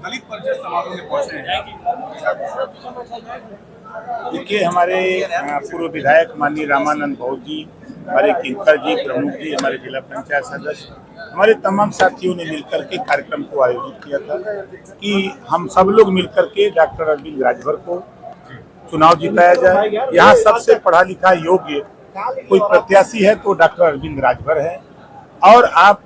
दलित परिषद समारोह में पहुंचे हैं। देखिए, हमारे पूर्व विधायक माननीय रामानंद भाऊ जी, हमारे किंकर जी, प्रमुख जी, हमारे जिला पंचायत सदस्य, हमारे तमाम साथियों ने मिलकर के कार्यक्रम को आयोजित किया था कि हम सब लोग मिलकर के डॉक्टर अरविंद राजभर को चुनाव जिताया जाए। यहाँ सबसे पढ़ा लिखा योग्य कोई प्रत्याशी है तो डॉक्टर अरविंद राजभर है, और आप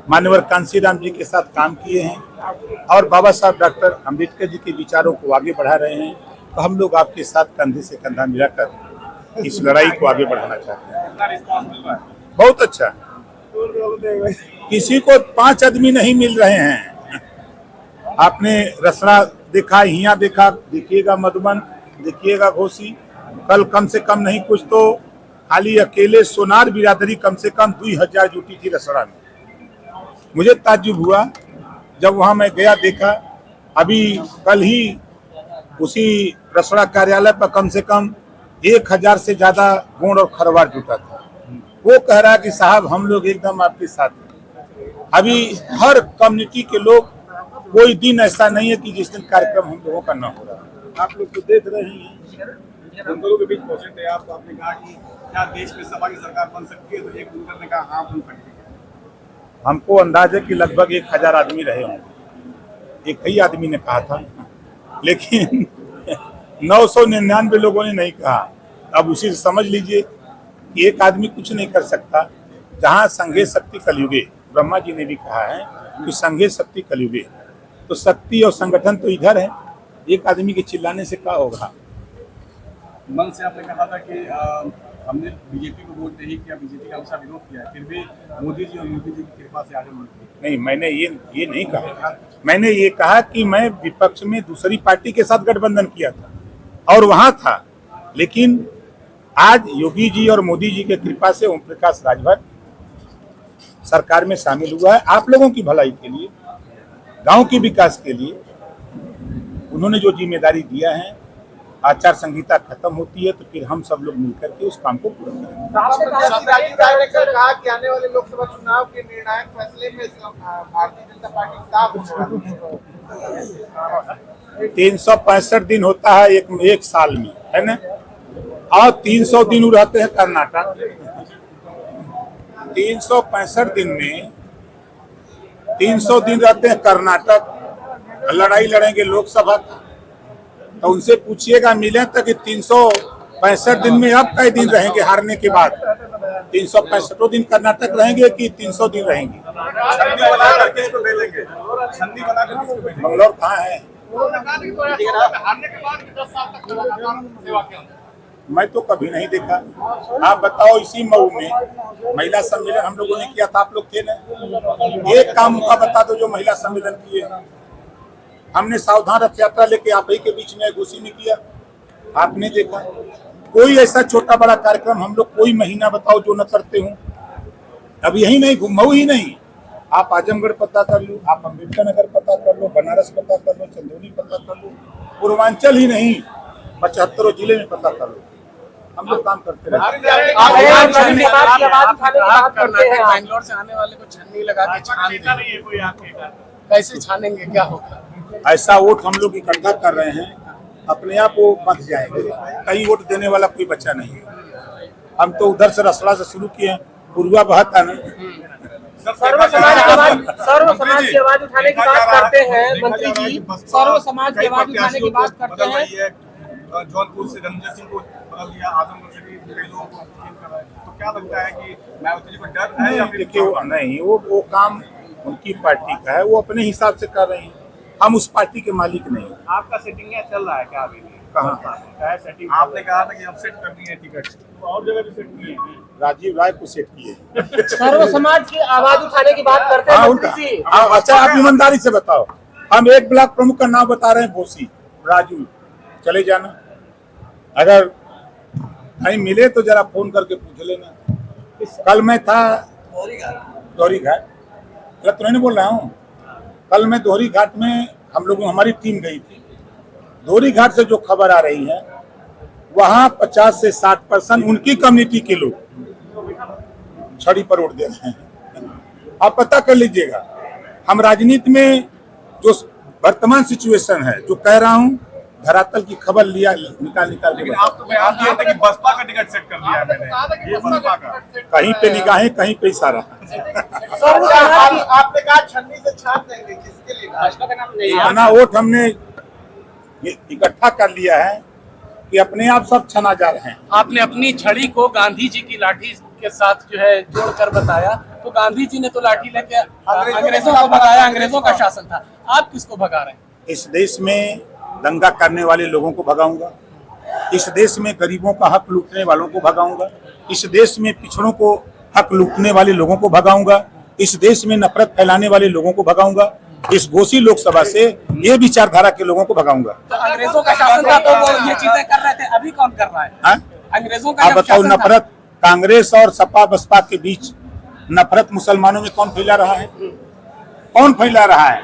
मान्यवर कांशीराम जी के साथ काम किए हैं और बाबा साहब डॉक्टर अम्बेडकर जी के विचारों को आगे बढ़ा रहे हैं, तो हम लोग आपके साथ कंधे से कंधा मिलाकर इस लड़ाई को आगे बढ़ाना चाहते हैं। बहुत अच्छा, किसी को 5 आदमी नहीं मिल रहे हैं। आपने रसड़ा देखा, हिया देखा, देखिएगा मधुबन, देखिएगा घोसी, कल कम से कम नहीं कुछ तो खाली अकेले सोनार बिरादरी कम से कम 2000 जुटी थी रसड़ा में। मुझे ताज्जुब हुआ जब वहां मैं गया, देखा अभी कल ही उसी रसड़ा कार्यालय पर कम से कम 1000 से ज्यादा गोंड और खरवार जुटा था। वो कह रहा है कि साहब हम लोग एकदम आपके साथ हैं। अभी हर कम्युनिटी के लोग, कोई दिन ऐसा नहीं है कि जिस दिन कार्यक्रम हम लोगों का न हो रहा है। आप लोग तो देख रहे हैं। बुनकरों के बीच पहुंचे थे आप, तो आपने कहा कि क्या देश में सपा की सरकार बन सकती है, तो एक बुनकर ने कहा हाँ बन सकती है। हमको अंदाज है कि लगभग 1000 आदमी रहे होंगे, एक ही आदमी ने कहा था, लेकिन 999 लोगों ने नहीं कहा। अब उसी से समझ लीजिए कि एक आदमी कुछ नहीं कर सकता। जहाँ संघे शक्ति कलयुगे, ब्रह्मा जी ने भी कहा है कि संघे शक्ति कलयुगे, तो शक्ति और संगठन तो इधर है। एक आदमी के चिल्लाने से क्या होगा। मन से आपने कहा था कि हमने बीजेपी को वोट नहीं किया, बीजेपी का हमेशा विरोध किया, फिर भी मोदी जी और योगी जी की कृपा से आगे बढ़ गए। नहीं, मैंने ये नहीं कहा। मैंने ये कहा कि मैं विपक्ष में दूसरी पार्टी के साथ गठबंधन किया था और वहां था, लेकिन आज योगी जी और मोदी जी के कृपा से ओम प्रकाश राजभर सरकार में शामिल हुआ है। आप लोगों की भलाई के लिए, गांव के विकास के लिए उन्होंने जो जिम्मेदारी दिया है। आचार संहिता खत्म होती है तो फिर हम सब लोग मिलकर के उस काम को पूरा करेंगे। कहा कि आने वाले लोकसभा चुनाव के निर्णायक फैसले में भारतीय जनता पार्टी साफ 365 दिन होता है एक साल में, है ना, और 300 दिन रहते हैं कर्नाटक। 365 दिन में 300 दिन रहते हैं कर्नाटक। लड़ाई लड़ेंगे लोकसभा का, तो उनसे पूछिएगा मिले तक कि 365 दिन में अब कई दिन रहेंगे हारने के बाद। 365 दिन कर्नाटक रहेंगे कि 300 दिन रहेंगे। मंगलौर कहाँ है? मैं तो कभी नहीं देखा। आप बताओ, इसी मऊ में महिला सम्मेलन हम लोगों ने किया था, आप लोग थे ना? एक काम का बता दो जो महिला सम्मेलन किए। हमने सावधान रथ यात्रा लेके आप ही के बीच में घोसी में किया, आपने देखा। कोई ऐसा छोटा बड़ा कार्यक्रम हम लोग कोई महीना बताओ जो न करते हो। अब यही नहीं, मऊ ही नहीं, आप आजमगढ़ पता कर लो, आप अम्बेडकर नगर पता कर लो, बनारस पता कर लो, चंदौली पता कर लो, पूर्वांचल ही नहीं 75 जिले में पता कर लो। हम लोग काम करते रहते हैं। बैंगलोर से आने वाले को छन्नी लगा के छान देंगे, कैसे छानेंगे, क्या होगा? ऐसा वोट हम लोग इकट्ठा कर रहे हैं, अपने आप वो बच जाएंगे। कई वोट देने वाला कोई बच्चा नहीं है। हम तो उधर से रसड़ा से शुरू किए, पूर्वा बहता ना। सर्व समाज की आवाज उठाने की बात करते हैं मंत्री जी, सर्व समाज की आवाज उठाने की बात करते हैं। जौनपुर से रंजन सिंह को बदल दिया, आजमगढ़ से भी कई लोगों को कर रहा है, तो क्या लगता है कि मायावती जी को डर है या फिर देखिए, नहीं, वो काम उनकी पार्टी का है, वो अपने हिसाब से कर रही है। हम उस पार्टी के मालिक नहीं। आपका सेटिंग चल रहा है क्या अभी? कहाँ सेटिंग? आपने कहा था कि हम सेट कर दिए टिकट, तो और जगह भी सेट किए हैं। राजीव राय को सेट किए। सर्व समाज की आवाज उठाने की बात करते हैं मंत्री जी। अच्छा, आप ईमानदारी से बताओ, हम एक ब्लॉक प्रमुख का नाम बता रहे हैं, भोसी राजू, चले जाना। अगर नहीं मिले तो जरा फोन करके पूछ लेना। कल मैं था दोहरी घाट, गलत तो नहीं बोल रहा हूँ। कल मैं दोहरी घाट में, हम लोग हमारी टीम गई थी। दोहरी घाट से जो खबर आ रही है, वहाँ 50 से 60% उनकी कम्युनिटी के लोग छड़ी पर उड़ दे रहे हैं। आप पता कर लीजिएगा। हम राजनीति में जो वर्तमान सिचुएशन है जो कह रहा हूँ, धरातल की खबर लिया निकाल के लेकिन आप तो बयान दिए थे कि बसपा का टिकट सेट कर दिया है मैंने, ये बसपा का कहीं पे निगाहें कहीं पे इशारा। आपने कहा छन्नी से छान देंगे, किसके लिए? भाजपा का नाम नहीं है। इतना वोट हमने ये इकट्ठा कर लिया है कि अपने आप सब छना जा रहे हैं। आपने अपनी छड़ी को गांधी जी की लाठी के साथ जो है जोड़कर बताया, तो गांधी जी ने तो लाठी लेके अंग्रेजों को भगाया, अंग्रेजों का शासन था। आप किसको भगा रहे हैं? इस देश में दंगा करने वाले लोगों को भगाऊंगा, इस देश में गरीबों का हक लूटने वालों को भगाऊंगा, इस देश में पिछड़ों को हक लूटने वाले लोगों को भगाऊंगा, इस देश में नफरत फैलाने वाले लोगों को भगाऊंगा, इस घोषी लोकसभा से ये विचारधारा के लोगों को भगाऊंगा। तो अंग्रेजों का शासन था तो वो ये चीजें कर रहे थे, अभी कौन कर रहा है? अंग्रेजों का आप जब बताओ, शासन था- नफरत कांग्रेस और सपा बसपा के बीच नफरत मुसलमानों में कौन फैला रहा है? कौन फैला रहा है?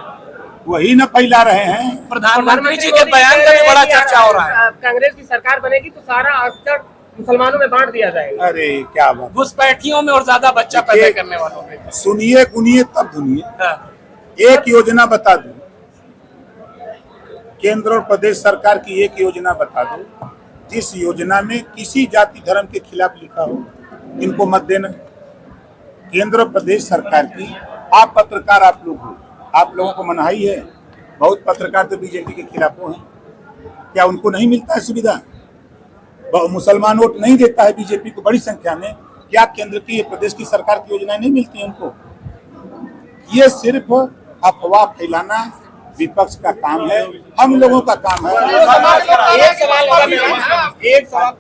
वही न फैला रहे हैं। प्रधानमंत्री जी के बयान का भी बड़ा चर्चा हो रहा है। कांग्रेस की सरकार बनेगी तो सारा अवसर मुसलमानों में बांट दिया जाएगा। अरे क्या बात, घुसपैठियों में और ज्यादा बच्चा पैदा करने वालों में। सुनिए गुनिए तब धुनिए। हाँ। एक योजना बता दो, केंद्र और प्रदेश सरकार की एक योजना बता दो जिस योजना में किसी जाति धर्म के खिलाफ लिखा हो, इनको मत देना। केंद्र और प्रदेश सरकार की, आप पत्रकार आप लोग हो, आप लोगों को मनाही है, बहुत पत्रकार तो बीजेपी के खिलाफ हैं, क्या उनको नहीं मिलता है सुविधा? मुसलमान वोट नहीं देता है बीजेपी को बड़ी संख्या में, क्या केंद्र की प्रदेश की सरकार की योजनाएं नहीं मिलती हैं उनको? ये सिर्फ अफवाह फैलाना विपक्ष का काम है, हम लोगों का काम है। एक सवाल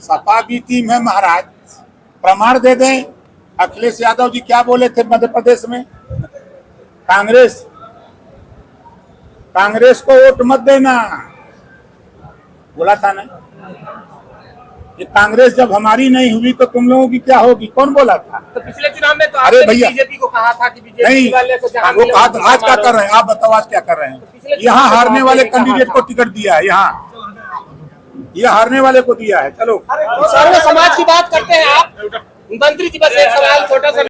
सपा भी टीम है महाराज, प्रमाण दे दें। अखिलेश यादव जी क्या बोले थे मध्य प्रदेश में? कांग्रेस को वोट मत देना, बोला था ना। ये कांग्रेस जब हमारी नहीं हुई तो तुम लोगों की क्या होगी? कौन बोला था? तो पिछले चुनाव में तो अरे आपने भैया, बीजेपी को कहा था कि बीजेपी नहीं, वाले को जहां वो आज क्या कर रहे हैं? आप बताओ आज क्या कर रहे हैं? यहाँ हारने वाले कैंडिडेट को टिकट दिया है, यहाँ ये हारने वाले को दिया है। चलो सर्व समाज की बात करते हैं आप मंत्री जी, बस एक सवाल छोटा सा